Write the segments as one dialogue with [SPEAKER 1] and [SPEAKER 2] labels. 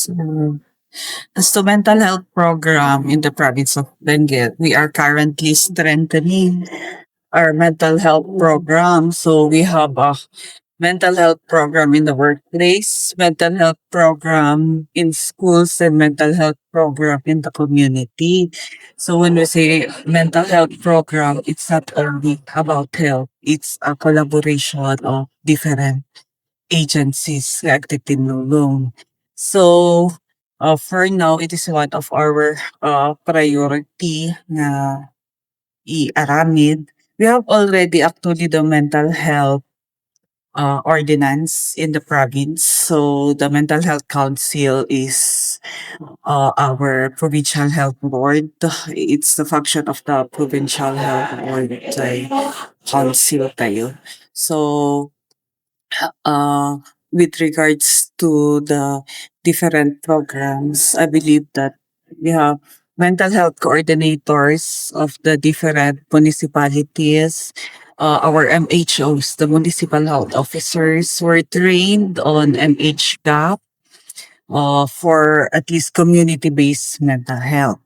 [SPEAKER 1] So, as to mental health program in the province of Benguet, we are currently strengthening our mental health program. So we have a mental health program in the workplace, mental health program in schools, and mental health program in the community. So when we say mental health program, it's not only about health, it's a collaboration of different agencies na nagtitinulong. So, for now, it is one of our priority na i-aramid. We have already actually the mental health ordinance in the province. So the mental health council is our provincial health board. It's the function of the provincial health board council tayo. So uh, with regards to the different programs, I believe that we have mental health coordinators of the different municipalities. Our MHOs, the municipal health officers, were trained on MHGAP for at least community-based mental health.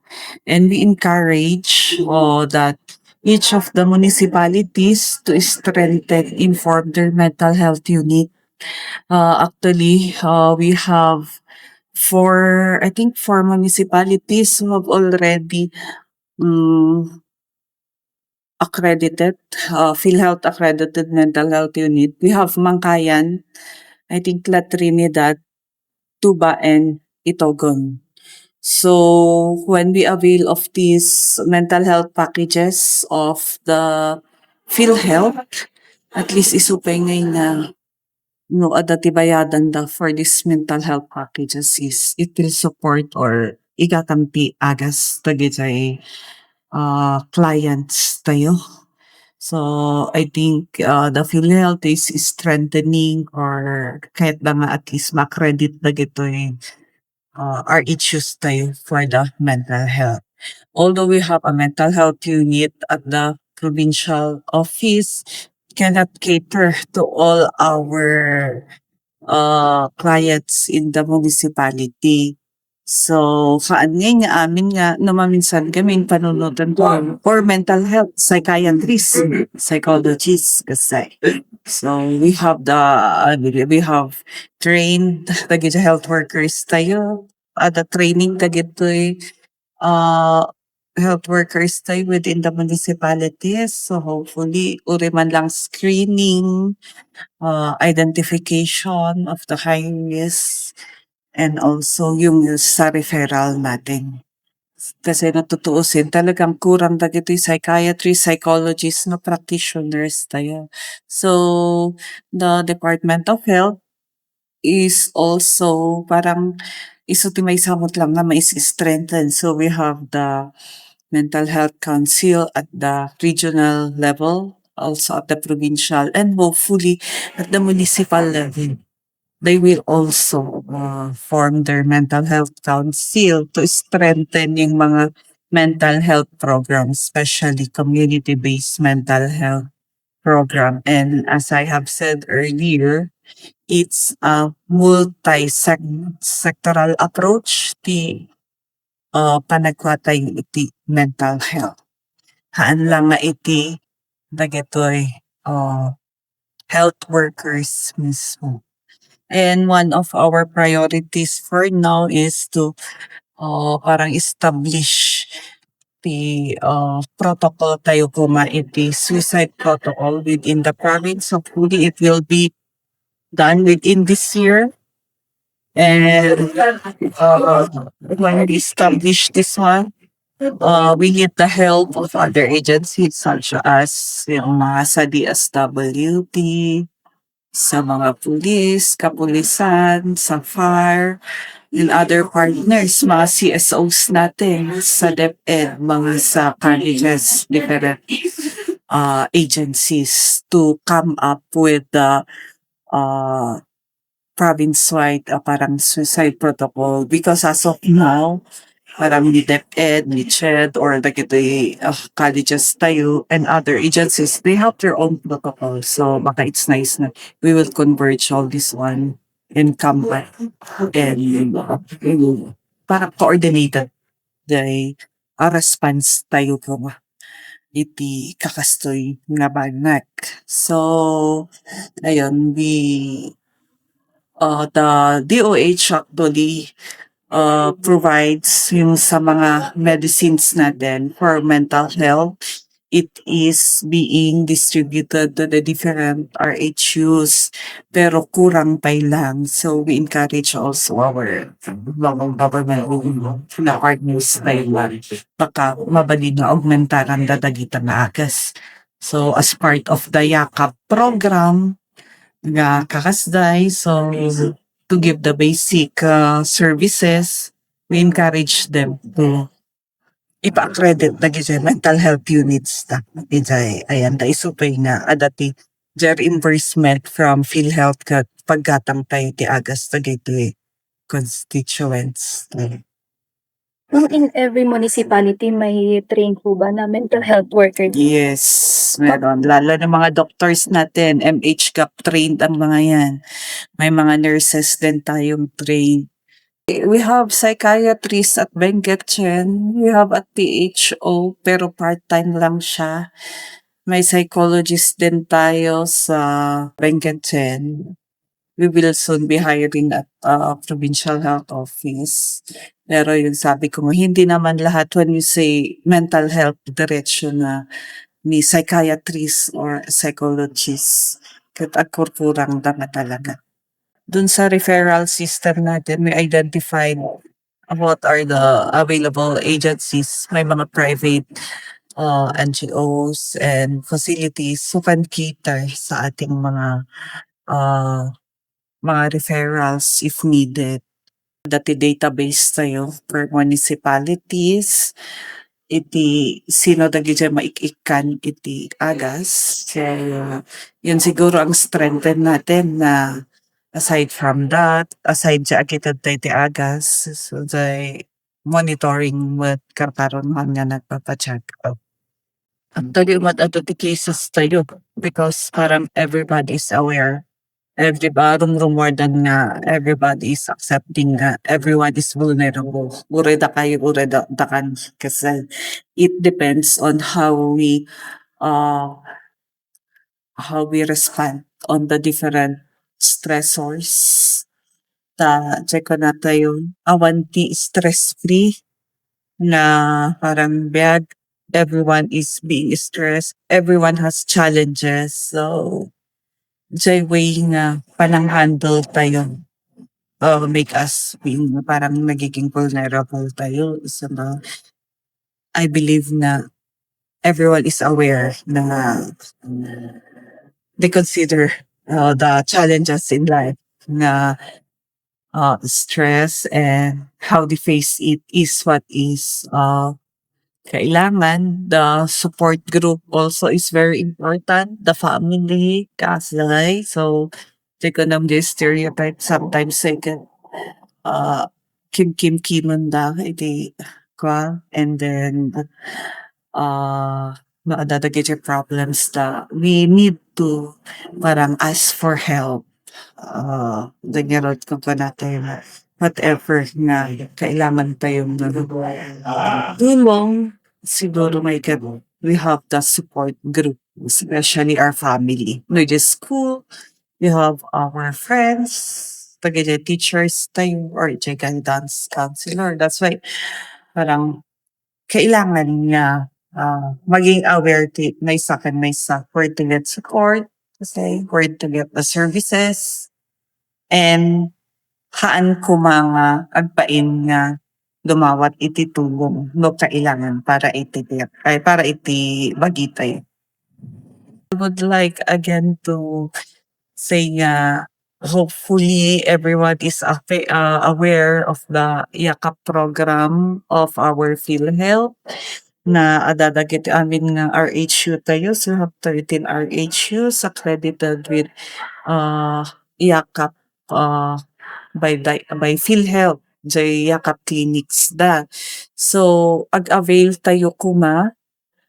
[SPEAKER 1] And we encourage that each of the municipalities to strengthen, inform their mental health unit. Actually, we have I think four municipalities who have already um, accredited, PhilHealth accredited mental health unit. We have Mangkayan, I think La Trinidad, Tuba, and Itogon. So when we avail of these mental health packages of the PhilHealth, at least isupay ngayon na no ada ti bayadan da for this mental health packages is it will support or igakampi agas dagiti clients tayo. So I think the PhilHealth is strengthening or kahit na nga at least ma-credit dagitoy RHUs tayo for the mental health. Although we have a mental health unit at the provincial office, cannot cater to all our clients in the municipality. So, ngayon nga amin nga maminsan kaming panunutan ko for mental health, psychiatrist, psychologists kasi. So, we have we have trained dagiti health workers tayo. The training dagitoy health workers tayo within the municipalities. So, hopefully, uri man lang screening, identification of the high risk, and also yung sa referral natin. Kasi natutuusin talagang kurang dagitoy psychiatrist, psychologist na practitioners tayo. So, the Department of Health is also parang isu ti maysamot lang na mais-strengthen. So, we have the Mental Health Council at the regional level, also at the provincial, and hopefully at the municipal level. They will also form their mental health council to strengthen yung mga mental health programs, especially community-based mental health program. And as I have said earlier, it's a multi-sectoral approach ti panagwatay iti mental health. Haan lang nga iti dagitoy health workers mismo. And one of our priorities for now is to parang establish the protocol tayo kuma iti suicide protocol within the province. Hopefully it will be done within this year. And when we establish this one, we need the help of other agencies such as yung mga sa DSWD, sa mga pulis, kapulisan, sa fire, and other partners, mga CSOs natin sa DepEd, mga sa colleges, different agencies to come up with the province-wide parang suicide protocol because as of now, parang ni DepEd, ni CHED, or dagiti colleges tayo and other agencies, they have their own protocol. So baka it's nice na we will converge all this one encampment and parang coordinated day a response tayo ko iti kakastoy nga banag. So, ayun, the DOH actually provides yung sa mga medicines natin for mental health. It is being distributed to the different RHUs, pero kurang pa lang. So we encourage also our local government na partners na ilan. Baka mabali na augmentaran dadagitan na agas. So as part of the YAKAP program, nga kakasday, so to give the basic services, we encourage them to ipa-accredit na gid mental health units ta. Ijay, ayan, da isupay nga adati jet reimbursement from PhilHealth kat paggatang tayo ti agas dagiti constituents.
[SPEAKER 2] In every municipality may train po ba na mental health worker?
[SPEAKER 1] Yes, meron. Lalo na mga doctors natin, MHCAP trained ang mga yan. May mga nurses din tayong trained. We have psychiatrist at Benguet Chen. We have at PHO, pero part-time lang siya. May psychologist din tayo sa Benguet Chen. We will soon be hiring at provincial health office. Pero yung sabi ko, hindi naman lahat when you say mental health, diretso na ni psychiatrist or psychologist. Kat kurang na talaga. Dun sa referral system natin, we identified what are the available agencies. May mga private NGOs and facilities who can cater sa ating mga referrals if needed. Dati database tayo per municipalities, iti sino dagiti maikikan iti agas. So, yun siguro ang strengthen natin na aside from that, aside sa akitad tayo ti agas, so day monitoring what kakaroon man nga nagpapacheck up. Actually, what ato ti cases tayo because parang everybody is aware. Everybody, more than nga, everybody is accepting nga everyone is vulnerable. Ureda kayo, ureda dakan. Kasi it depends on uh, how we respond on the different stressors. Check ko na tayo, awanti stress-free na parang bag. Everyone is being stressed. Everyone has challenges. So, jay way nga panang handle tayo make us being parang nagiging vulnerable tayo sa mga I believe na everyone is aware na they consider the challenges in life na stress and how they face it is what is kailangan. The support group also is very important. The family, kasay. So, take on them this stereotype sometimes second kim da iti kwa and then maadadagit yung problems that we need to parang ask for help. Nagyarot ko pa natin whatever na kailangan tayong tulong. Siguro we have the support group, especially our family. No, the school, we have our friends, tagay teachers tayo, or guidance counselor. That's why parang kailangan nga maging aware may sakin may sa where to get support, kasi where to get the services, and haan ko mga agpain nga dumawat iti tulong no kailangan para iti bagitay. I would like again to say nga hopefully everyone is aware of the YAKAP program of our PhilHealth na adadagit amin nga RHU tayo. So we have 13 RHUs accredited with YAKAP by PhilHealth, jay YAKAP clinics da. So ag-avail tayo kuma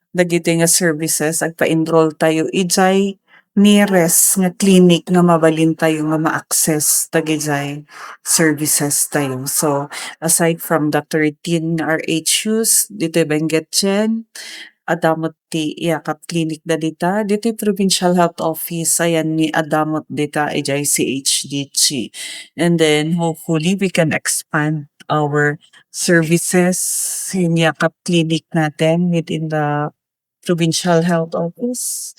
[SPEAKER 1] dagiti nga services agpa-enroll tayo ijay nearest nga clinic nga mabalin tayo nga ma-access dagiti services tayo. So, aside from the 13 RHUs dito'y Benguet Chen, adamot ti Yakap Clinic dita, dito'y Provincial Health Office ayan ni adamot dita ijay CHDG. And then hopefully we can expand our services in Yakap Clinic natin within the Provincial Health Office,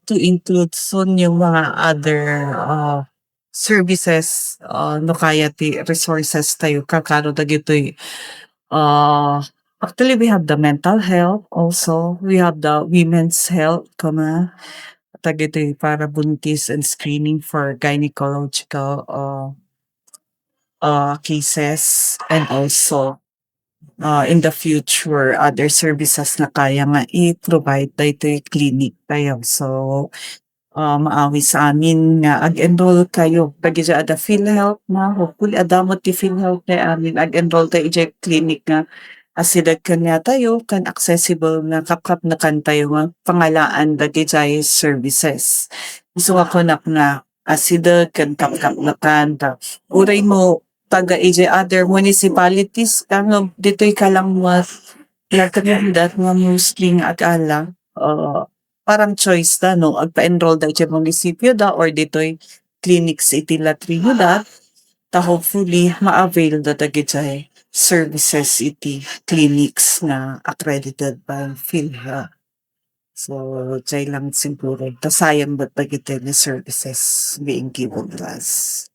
[SPEAKER 1] to include soon yung mga other, services, no kaya ti resources tayo kakano dagitoy, actually we have the mental health also, we have the women's health dagitoy para buntis and screening for gynecological, cases and also in the future, other services na kaya nga i-provide daytoy clinic tayo. So, maawi sa amin nga ag-enroll kayo dagiti ada PhilHealth na hopefully adamot ti PhilHealth na amin ag-enroll tayo ijay clinic nga asidag kanya tayo kan accessible na kapkap na kan tayo nga pangalaan dagiti services. So ako na asidag kan kapkap na kan uray mo taga ijay other municipalities kano ditoy kalangwas nagkakandidat nga mostly nga ag-ala, parang choice ta no agpa-enroll da iti munisipyo da or ditoy clinics iti latribo da ta hopefully ma-avail da dagiti services iti clinics na accredited by PhilHealth. So, jay lang siguro ta sayang ba't dagiti services being given to us.